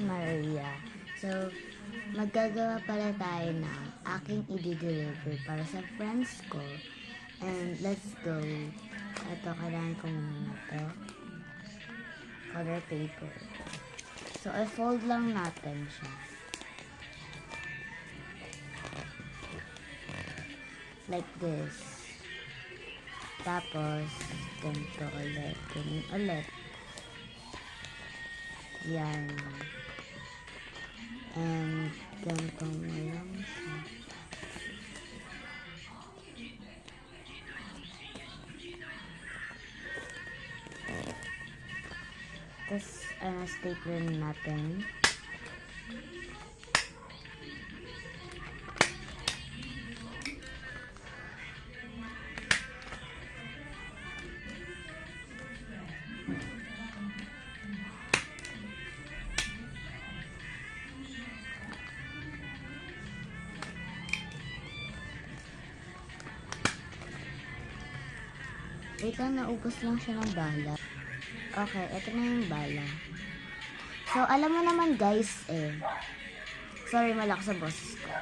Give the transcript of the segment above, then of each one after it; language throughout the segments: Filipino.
Maria. So, magagawa pala tayo ng aking i-deliver para sa friends ko. And let's go. Ito, kailangan ko muna ito. Color paper. So, i-fold lang natin siya. Like this. Tapos, ganito ulit. Ganyan ulit. Yan. And, ganito mo lang siya. Tapos, stapler natin. Wait lang, naubos lang siya ng bala. Okay, ito na yung bala. So, alam mo naman guys sorry, malakas sa boses ko.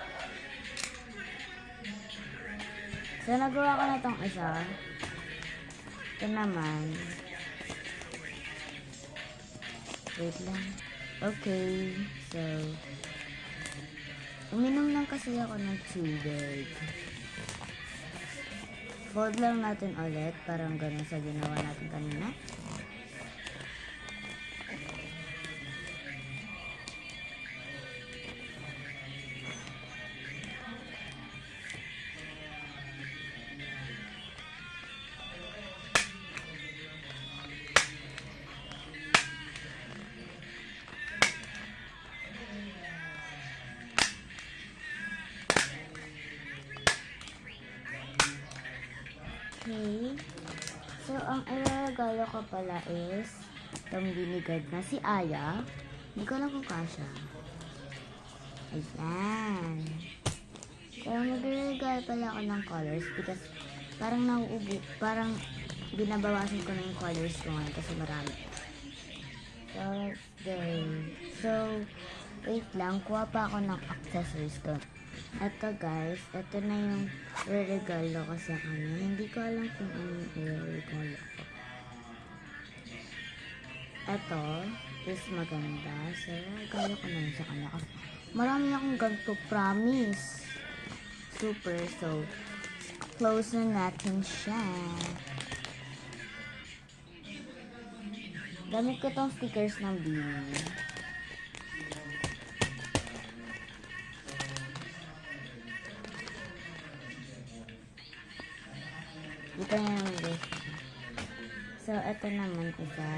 So, nagawa ko na tong isa. Ito naman. Wait lang. Okay, so, uminom lang kasi ako ng tubig. Fold lang natin ulit, parang ganun sa ginawa natin kanina. Okay. So, ang ilalagay ko pala is itong binigad na si Aya. Hindi ko alam kung kasha. Ayan. So, maglalagay pala ako ng colors because parang nauubo, parang binabawasan ko na yung colors ko ngayon kasi marami. So, let's go. So, wait lang. Kuha pa ako ng accessories ko. Ito guys, ito na yung regalo ko sa kanya. Hindi ko alam kung ano yung regalo ko. Ito is maganda. So, regalo ko na yun sa kanya. Kasi marami akong ganito, promise. Super. So, close na natin siya. Gamit ko tong stickers ng Beanie. Ito na yung guys. So, ito naman isa.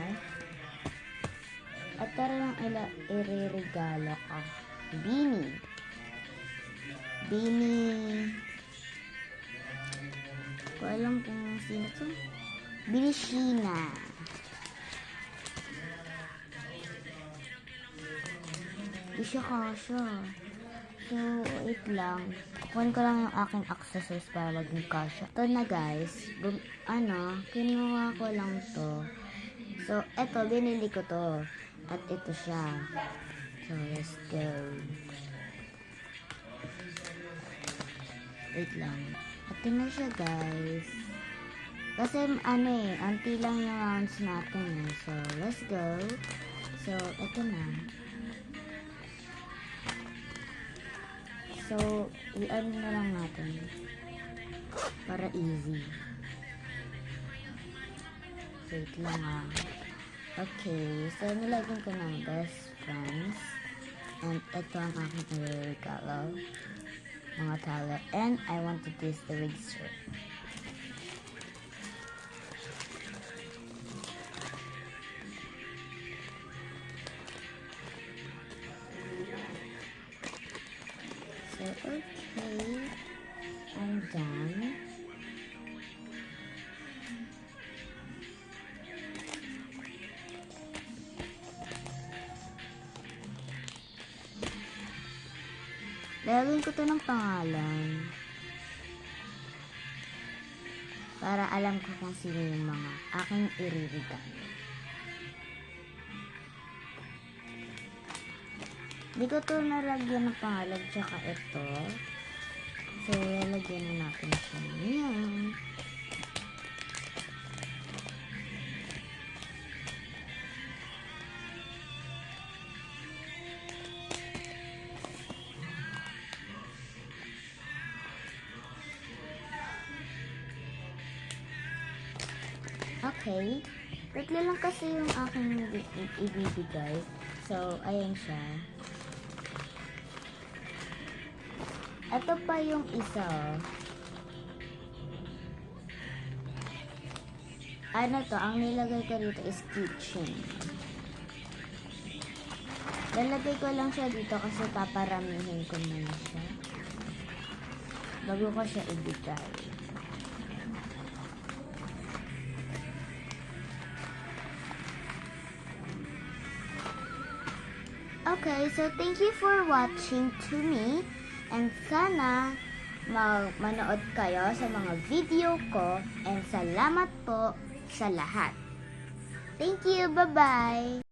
Ito rin yung iririgalo ko. Beanie. Beanie. Ko alam kung sino to. Beanie Sheena. Di siya kasha. So, wait lang. Kunin ko lang yung aking accessories para maging kasha. Ito na guys. Kinuha ko lang to. So, eto, binili ko to. At ito siya. So, let's go. Wait lang. Ito na siya guys. Kasi anti lang yung rounds natin So, let's go. So, ito na. So, i-ano na lang natin. Para easy. Wait lang Okay, so nilagyan ko ng best friends. And ito ang aking regalo. Mga talo. And I want to taste the wig strip. So, okay. I'm done. Lalagyan ko to ng pangalan. Para alam ko kung sino yung mga aking iririgalo. Hindi ko to nalagyan ng pangalan, tsaka ito. So, lalagyan na natin siya niyan. Okay. Tatlo lang kasi yung aking ibibigay. So, ayan siya. Ito pa yung isa. Ano to? Ang nilagay ko dito is kitchen. Lalagay ko lang siya dito kasi paparamihin ko muna siya. Bago ko siya ibigay. Okay, so thank you for watching to me. And sana manood kayo sa mga video ko. And salamat po sa lahat. Thank you. Bye-bye.